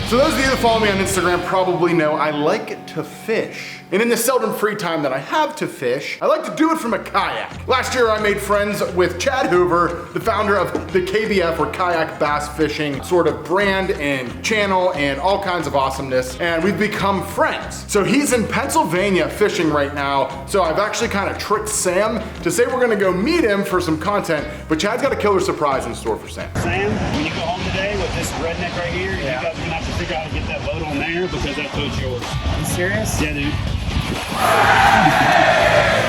So those of you that follow me on Instagram probably know I like to fish. And in the seldom free time that I have to fish, I like to do it from a kayak. Last year I made friends with Chad Hoover, the founder of the KBF, or Kayak Bass Fishing, sort of brand and channel and all kinds of awesomeness, and we've become friends. So he's in Pennsylvania fishing right now, so I've actually kind of tricked Sam to say we're gonna go meet him for some content, but Chad's got a killer surprise in store for Sam. Sam, when you go home today with this redneck right here, you guys are gonna have to figure out how to get that boat on there because that boat's yours. Are you serious? Yeah, dude.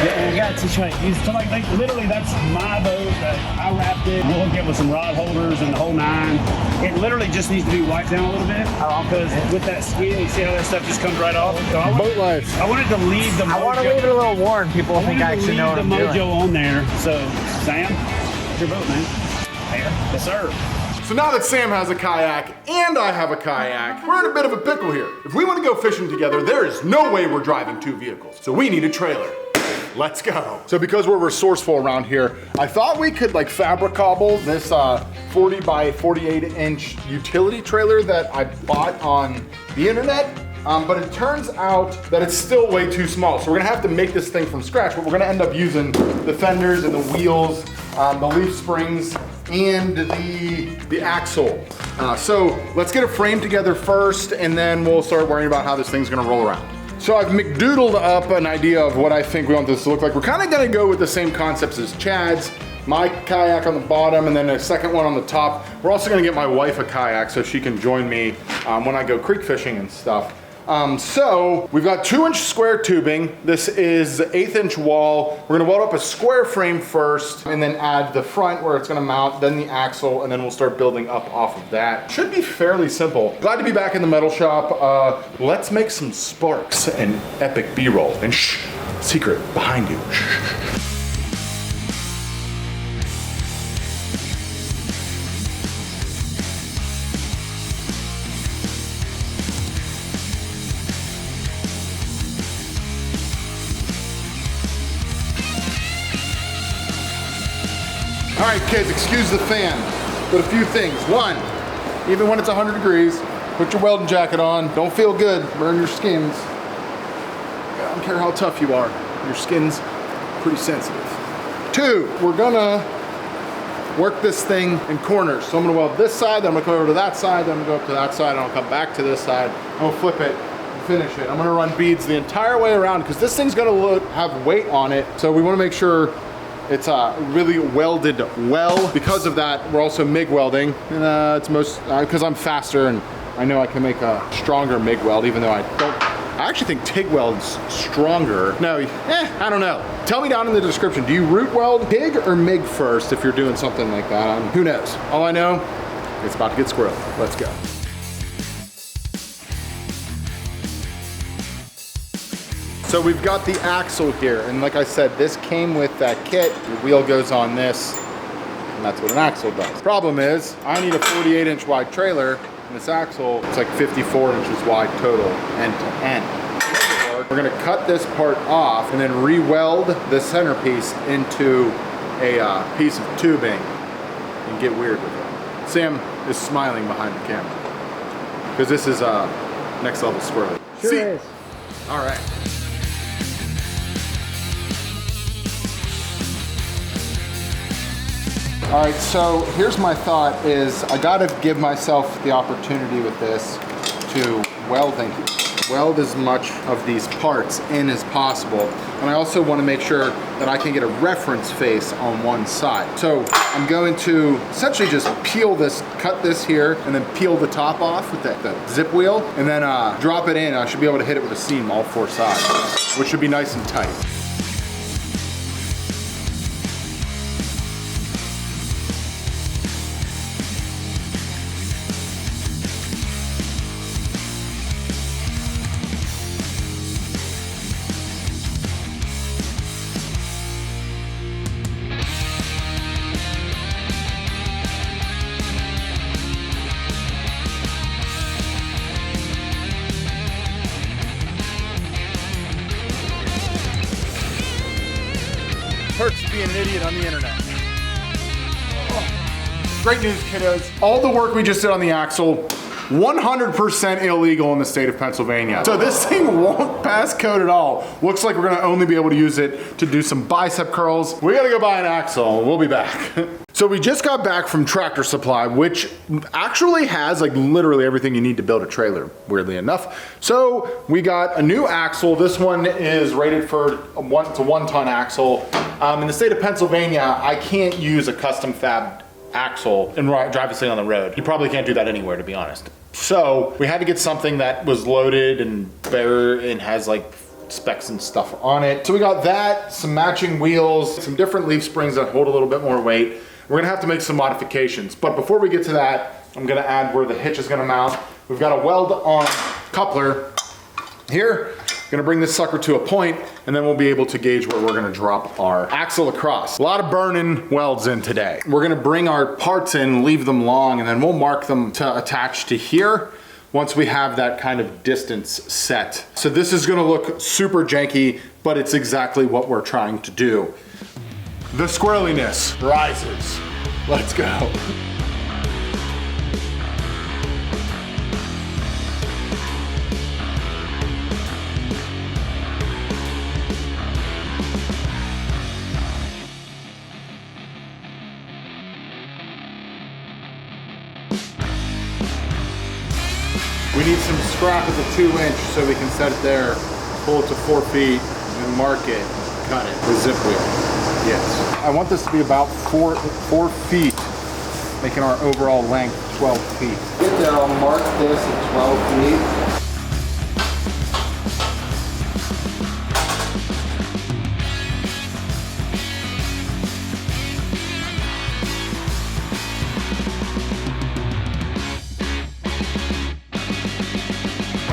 Yeah, you gotta teach me how to use it. So like literally that's my boat that I wrapped it. We'll hook it with some rod holders and the whole nine. It literally just needs to be wiped down a little bit because with that skin, you see how that stuff just comes right off. So Boat life. I wanted to leave the mojo. I want to leave it a little warm. People think I actually know what I'm doing. The mojo on there. So Sam, it's your boat, man. There. Yes, sir. So now that Sam has a kayak and I have a kayak, we're in a bit of a pickle here. If we want to go fishing together, there is no way we're driving two vehicles. So we need a trailer. Let's go. So because we're resourceful around here, I thought we could like fabricable this 40 by 48 inch utility trailer that I bought on the internet. But it turns out that it's still way too small. So we're gonna have to make this thing from scratch, but we're gonna end up using the fenders and the wheels, the leaf springs, and the axle. So let's get a frame together first, and then we'll start worrying about how this thing's gonna roll around. So I've McDoodled up an idea of what I think we want this to look like. We're kind of gonna go with the same concepts as Chad's. My kayak on the bottom and then a second one on the top. We're also gonna get my wife a kayak so she can join me when I go creek fishing and stuff. So we've got 2-inch square tubing. This is 1/8 inch wall. We're gonna weld up a square frame first and then add the front where it's gonna mount, then the axle, and then we'll start building up off of that. Should be fairly simple. Glad to be back in the metal shop. Let's make some sparks and epic B-roll. And shh, secret behind you. All right, kids, excuse the fan, but a few things. One, even when it's 100 degrees, put your welding jacket on. Don't feel good, burn your skins. I don't care how tough you are, your skin's pretty sensitive. Two, we're gonna work this thing in corners. So I'm gonna weld this side, then I'm gonna go over to that side, then I'm gonna go up to that side, and I'll come back to this side. I'm gonna flip it and finish it. I'm gonna run beads the entire way around because this thing's gonna have weight on it. So we wanna make sure it's really welded well. Because of that, we're also MIG welding. It's most, because I'm faster and I know I can make a stronger MIG weld, even though I actually think TIG weld's stronger. No, I don't know. Tell me down in the description, do you root weld TIG or MIG first if you're doing something like that? Who knows? All I know, it's about to get squirrely. Let's go. So we've got the axle here, and like I said, this came with that kit. The wheel goes on this, and that's what an axle does. Problem is, I need a 48 inch wide trailer, and this axle, it's like 54 inches wide total, end to end. We're gonna cut this part off and then re-weld the centerpiece into a piece of tubing and get weird with it. Sam is smiling behind the camera, because this is next level squirrely. Sure is. All right. All right, so here's my thought is I gotta give myself the opportunity with this to weld as much of these parts in as possible. And I also wanna make sure that I can get a reference face on one side. So I'm going to essentially just peel this, cut this here, and then peel the top off with the zip wheel, and then drop it in. I should be able to hit it with a seam all 4 sides, which should be nice and tight. Hurts to be an idiot on the internet. Oh. Great news, kiddos. All the work we just did on the axle 100% illegal in the state of Pennsylvania. So this thing won't pass code at all. Looks like we're gonna only be able to use it to do some bicep curls. We gotta go buy an axle. We'll be back. So we just got back from Tractor Supply, which actually has like literally everything you need to build a trailer, weirdly enough. So we got a new axle. This one is rated for it's a 1-ton axle. In the state of Pennsylvania, I can't use a custom fabbed axle and drive this thing on the road. You probably can't do that anywhere, to be honest. So we had to get something that was loaded and better and has like specs and stuff on it. So we got that, some matching wheels, some different leaf springs that hold a little bit more weight. We're gonna have to make some modifications. But before we get to that, I'm gonna add where the hitch is gonna mount. We've got a weld on coupler here. Gonna bring this sucker to a point, and then we'll be able to gauge where we're gonna drop our axle across. A lot of burning welds in today. We're gonna bring our parts in, leave them long, and then we'll mark them to attach to here once we have that kind of distance set. So this is gonna look super janky, but it's exactly what we're trying to do. The squirreliness rises. Let's go. We need some scrap at the 2-inch so we can set it there, pull it to 4 feet, and mark it, cut it with zip wheel. Yes. I want this to be about 4 feet, making our overall length 12 feet. Get there, I'll mark this at 12 feet.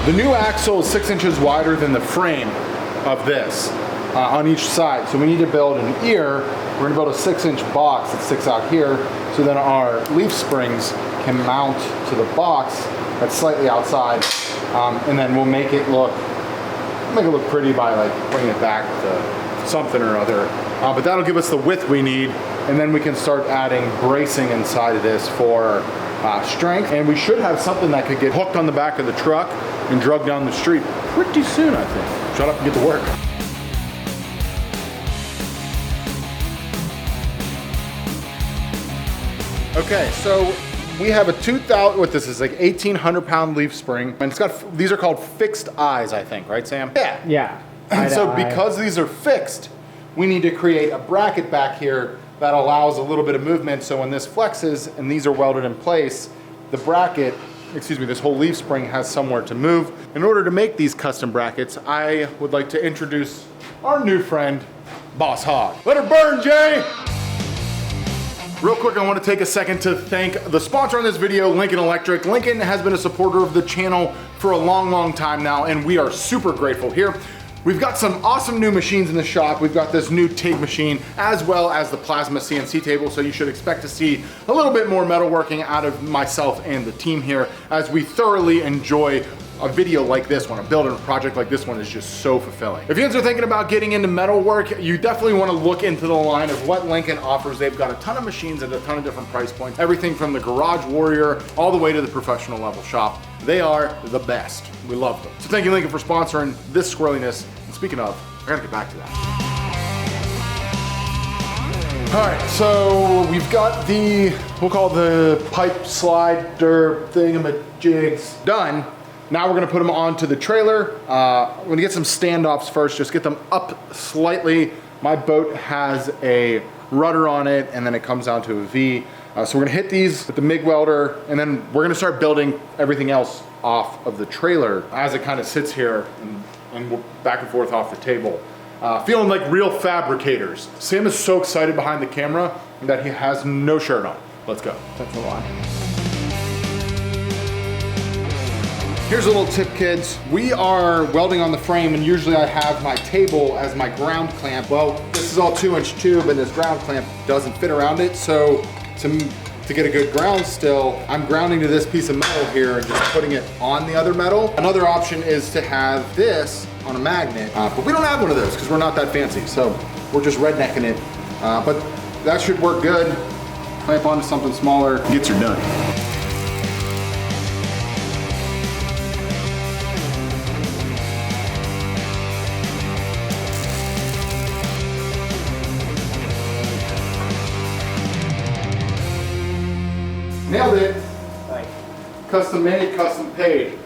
The new axle is 6 inches wider than the frame of this on each side. So we need to build an ear. We're gonna build a 6-inch box that sticks out here, so then our leaf springs can mount to the box that's slightly outside, and then we'll make it look pretty by like bringing it back to something or other. But that'll give us the width we need, and then we can start adding bracing inside of this for strength. And we should have something that could get hooked on the back of the truck and drug down the street pretty soon, I think. Shut up and get to work. Okay, so we have a 2,000, what this is, like 1,800 pound leaf spring. And it's got, these are called fixed eyes, I think, right, Sam? Yeah. Yeah. And so because these are fixed, we need to create a bracket back here that allows a little bit of movement. So when this flexes and these are welded in place, the bracket, this whole leaf spring has somewhere to move. In order to make these custom brackets, I would like to introduce our new friend, Boss Hog. Let her burn, Jay! Real quick, I want to take a second to thank the sponsor on this video, Lincoln Electric. Lincoln has been a supporter of the channel for a long, long time now, and we are super grateful here. We've got some awesome new machines in the shop. We've got this new TIG machine, as well as the plasma CNC table, so you should expect to see a little bit more metalworking out of myself and the team here as we thoroughly enjoy a video like this one. A building project like this one is just so fulfilling. If you guys are thinking about getting into metalwork, you definitely want to look into the line of what Lincoln offers. They've got a ton of machines at a ton of different price points. Everything from the garage warrior all the way to the professional level shop. They are the best. We love them. So thank you, Lincoln, for sponsoring this squirreliness. And speaking of, I gotta get back to that. All right, so we've got the, we'll call the pipe slider thingamajigs done. Now we're gonna put them onto the trailer. We're gonna get some standoffs first, just get them up slightly. My boat has a rudder on it, and then it comes down to a V. So we're gonna hit these with the MIG welder, and then we're gonna start building everything else off of the trailer as it kind of sits here and we're back and forth off the table. Feeling like real fabricators. Sam is so excited behind the camera that he has no shirt on. Let's go. That's a lot. Here's a little tip, kids. We are welding on the frame, and usually I have my table as my ground clamp. Well, this is all 2-inch tube, and this ground clamp doesn't fit around it, so to get a good ground still, I'm grounding to this piece of metal here and just putting it on the other metal. Another option is to have this on a magnet, but we don't have one of those because we're not that fancy, so we're just rednecking it. But that should work good. Clamp onto something smaller, gets her done. Nailed it. Like, Custom made, custom paid.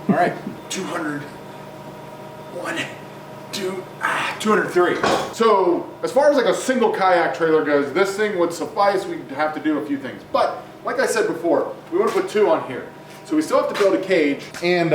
All right, 200. 203. So as far as like a single kayak trailer goes, this thing would suffice. We'd have to do a few things. But like I said before, we want to put 2 on here. So we still have to build a cage and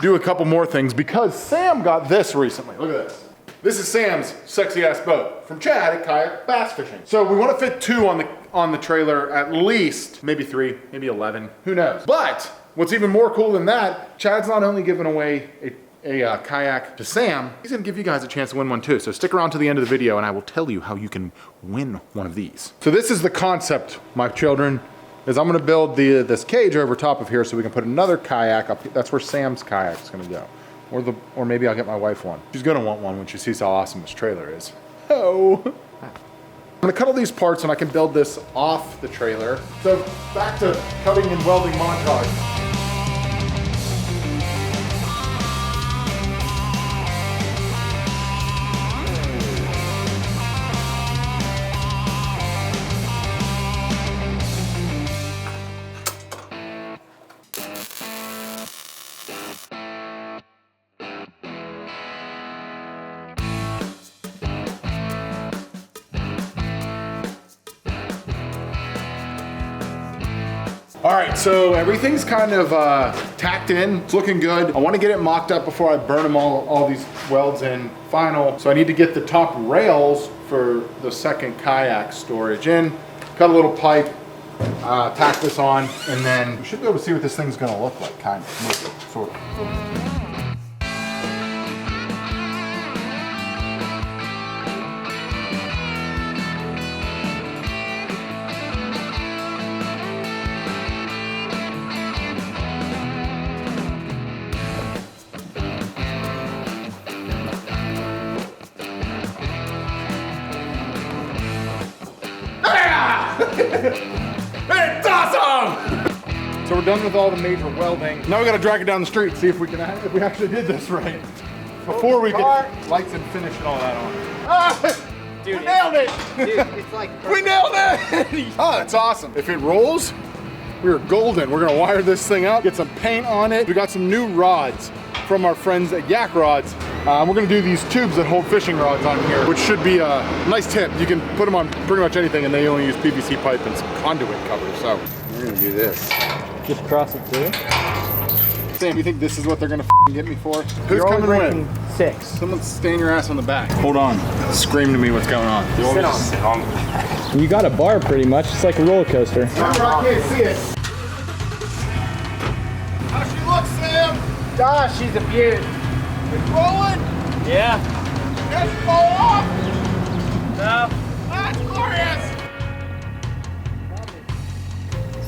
do a couple more things because Sam got this recently. Look at this. This is Sam's sexy ass boat from Chad at Kayak Bass Fishing. So we want to fit 2 on the trailer at least, maybe 3, maybe 11, who knows. But what's even more cool than that, Chad's not only giving away a kayak to Sam, he's gonna give you guys a chance to win one too. So stick around to the end of the video and I will tell you how you can win one of these. So this is the concept, my children, is I'm gonna build this cage over top of here so we can put another kayak up. That's where Sam's kayak is gonna go. Or maybe I'll get my wife one. She's gonna want one when she sees how awesome this trailer is. Oh. I'm gonna cut all these parts and I can build this off the trailer. So back to cutting and welding montage. All right, so everything's kind of tacked in. It's looking good. I want to get it mocked up before I burn them all these welds in final. So I need to get the top rails for the second kayak storage in, cut a little pipe, tack this on, and then we should be able to see what this thing's gonna look like, kind of, maybe, sort of. It's awesome! So we're done with all the major welding. Now we gotta drag it down the street, see if we actually did this right. Before we get lights and finish and all that on. Ah, dude, we nailed it! Dude, it's like we nailed it! Oh, it's awesome. If it rolls, we're golden. We're gonna wire this thing up, get some paint on it. We got some new rods from our friends at Yak Rods. We're gonna do these tubes that hold fishing rods on here, which should be a nice tip. You can put them on pretty much anything and they only use PVC pipe and some conduit cover. So we're gonna do this. just cross it through. Sam, you think this is what they're gonna get me for? Who's You're coming only with? 6. Someone stand your ass on the back. Hold on. Scream to me what's going on. Sit on. You got a bar pretty much. It's like a roller coaster. Remember, I can't see it. How she looks, Sam? Gosh, she's a beaut. It's rolling. Yeah. Just fall off. No. That's glorious.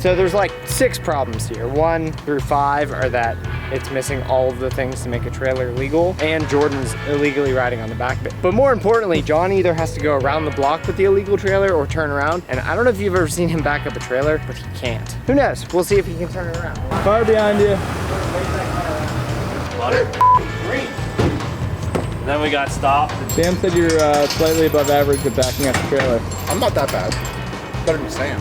So there's like 6 problems here. 1 through 5 are that it's missing all of the things to make a trailer legal, and Jordan's illegally riding on the back of it. But more importantly, John either has to go around the block with the illegal trailer or turn around. And I don't know if you've ever seen him back up a trailer, but he can't. Who knows? We'll see if he can turn it around. Far behind you. And then we got stopped. Sam said you're slightly above average at backing up the trailer. I'm not that bad. Better than Sam.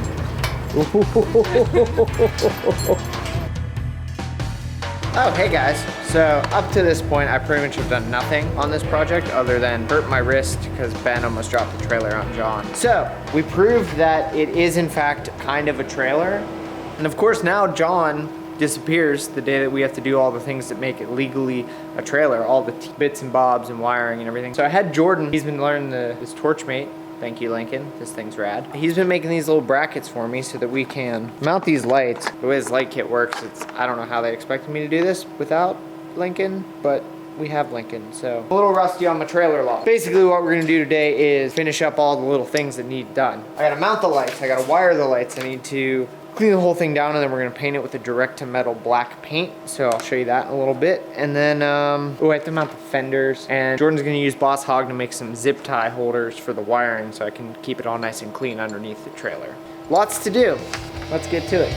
Oh, hey guys. So up to this point, I pretty much have done nothing on this project other than hurt my wrist because Ben almost dropped the trailer on John. So we proved that it is in fact kind of a trailer. And of course now John disappears the day that we have to do all the things that make it legally a trailer, all the bits and bobs and wiring and everything. So I had Jordan, he's been learning this Torchmate. Thank you, Lincoln. This thing's rad. He's been making these little brackets for me so that we can mount these lights. The way this light kit works, I don't know how they expected me to do this without Lincoln, but we have Lincoln, so. A little rusty on my trailer lock. Basically what we're gonna do today is finish up all the little things that need done. I gotta mount the lights, I gotta wire the lights, I need to clean the whole thing down, and then we're gonna paint it with a direct to metal black paint. So I'll show you that in a little bit. And then, I have to mount the fenders. And Jordan's gonna use Boss Hog to make some zip tie holders for the wiring so I can keep it all nice and clean underneath the trailer. Lots to do. Let's get to it.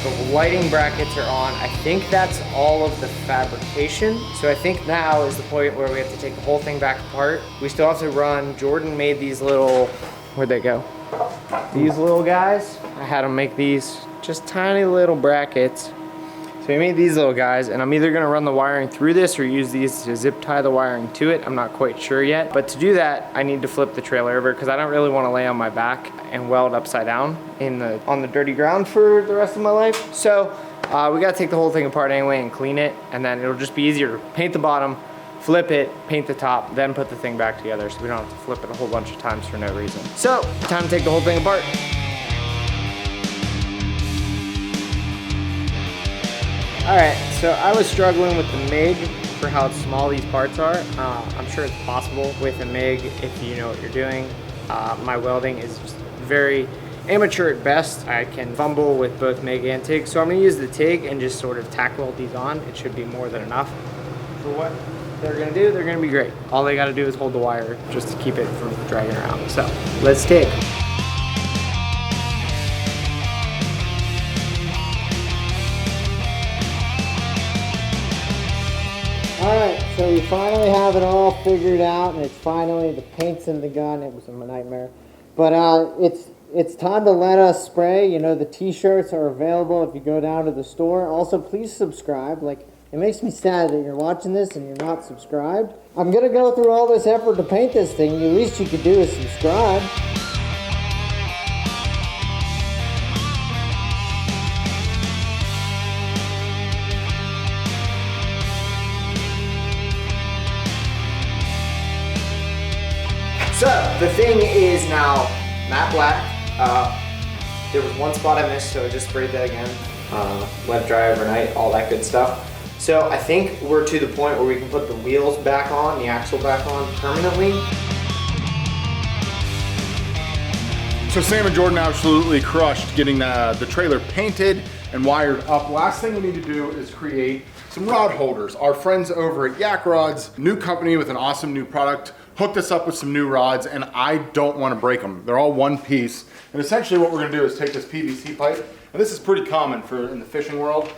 The lighting brackets are on. I think that's all of the fabrication. So I think now is the point where we have to take the whole thing back apart. We still have to run, Jordan made these little, where'd they go? These little guys. I had him make these just tiny little brackets. So we made these little guys, and I'm either gonna run the wiring through this or use these to zip tie the wiring to it. I'm not quite sure yet. But to do that, I need to flip the trailer over because I don't really wanna lay on my back and weld upside down on the dirty ground for the rest of my life. So we gotta take the whole thing apart anyway and clean it, and then it'll just be easier to paint the bottom, flip it, paint the top, then put the thing back together so we don't have to flip it a whole bunch of times for no reason. So, time to take the whole thing apart. All right, so I was struggling with the MIG for how small these parts are. I'm sure it's possible with a MIG if you know what you're doing. My welding is just very amateur at best. I can fumble with both MIG and TIG, so I'm gonna use the TIG and just sort of tack weld these on. It should be more than enough for what they're gonna do. They're gonna be great. All they gotta do is hold the wire just to keep it from dragging around. So, let's TIG. Alright, so we finally have it all figured out, and it's finally, the paint's in the gun. It was a nightmare. But it's time to let us spray. You know, the t-shirts are available if you go down to the store. Also, please subscribe. Like, it makes me sad that you're watching this and you're not subscribed. I'm gonna go through all this effort to paint this thing. The least you could do is subscribe. So, the thing is now matte black. There was one spot I missed, so I just sprayed that again. Let it dry overnight, all that good stuff. So I think we're to the point where we can put the wheels back on, the axle back on permanently. So Sam and Jordan absolutely crushed getting the trailer painted and wired up. Last thing we need to do is create some rod holders. Our friends over at Yak Rods, new company with an awesome new product, hooked us up with some new rods, and I don't want to break them. They're all one piece. And essentially what we're gonna do is take this PVC pipe, and this is pretty common in the fishing world.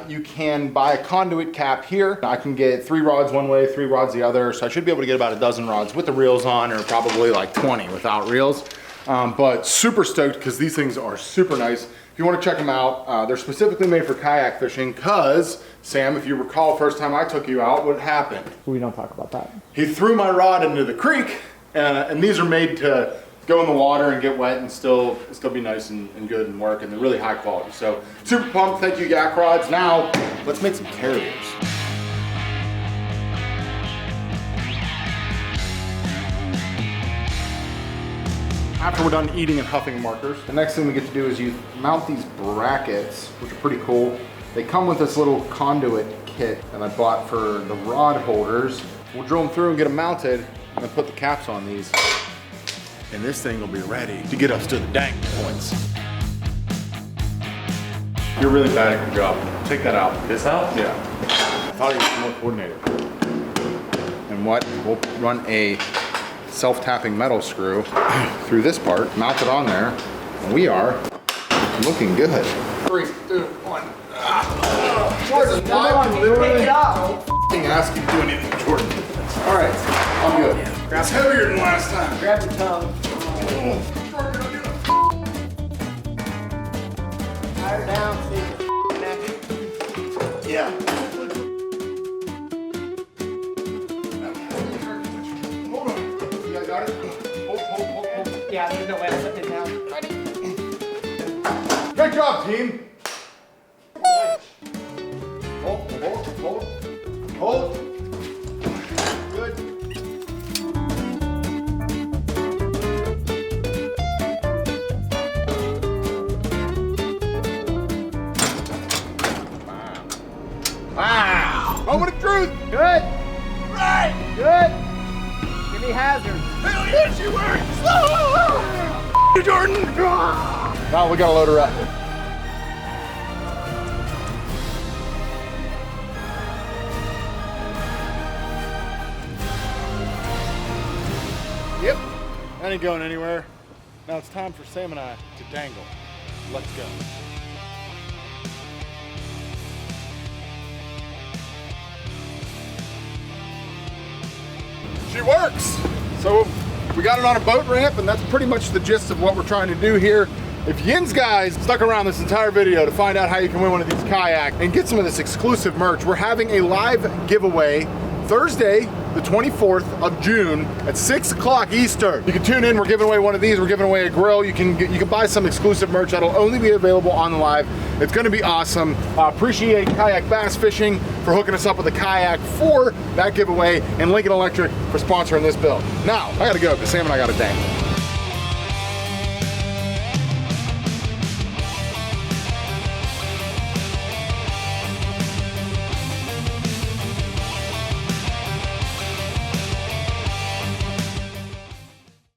You can buy a conduit cap here. I can get 3 rods one way, 3 rods the other, so I should be able to get about a dozen rods with the reels on, or probably like 20 without reels. But super stoked because these things are super nice. If you want to check them out, they're specifically made for kayak fishing because, Sam, if you recall, first time I took you out, what happened? We don't talk about that. He threw my rod into the creek, and these are made to go in the water and get wet and still be nice and good and work, and they're really high quality. So super pumped, thank you Yak Rods. Now, let's make some carriers. After we're done eating and huffing markers, the next thing we get to do is mount these brackets, which are pretty cool. They come with this little conduit kit that I bought for the rod holders. We'll drill them through and get them mounted, and then put the caps on these. And this thing will be ready to get us to the dang points. You're really bad at your job. Take that out. This out? Yeah. I thought you were more coordinated. And what? We'll run a self-tapping metal screw through this part, mount it on there, and we are looking good. 3, 2, 1. Jordan, why would you take it off? Don't ask you to do anything, Jordan. All right, I'm good. It's heavier than last time. Grab your tongue. Tie her down, see if it's Yeah. Hold on. You guys got it? Hold. Yeah, there's no way I'm putting it down. Great job, team. Hold. Good. Wow. Moment of truth. Good. Right. Good. Give me hazard. Hell yes, you were. Jordan. Now we gotta load her up. Yep, that ain't going anywhere. Now it's time for Sam and I to dangle. Let's go. She works. So we got it on a boat ramp, and that's pretty much the gist of what we're trying to do here. If Yin's guys stuck around this entire video to find out how you can win one of these kayaks and get some of this exclusive merch, we're having a live giveaway Thursday, the 24th of June at 6 o'clock Eastern. You can tune in. We're giving away one of these. We're giving away a grill. You can buy some exclusive merch that'll only be available on the live. It's going to be awesome. Appreciate Kayak Bass Fishing for hooking us up with a kayak for that giveaway, and Lincoln Electric for sponsoring this build. Now I got to go because Sam and I got to dang.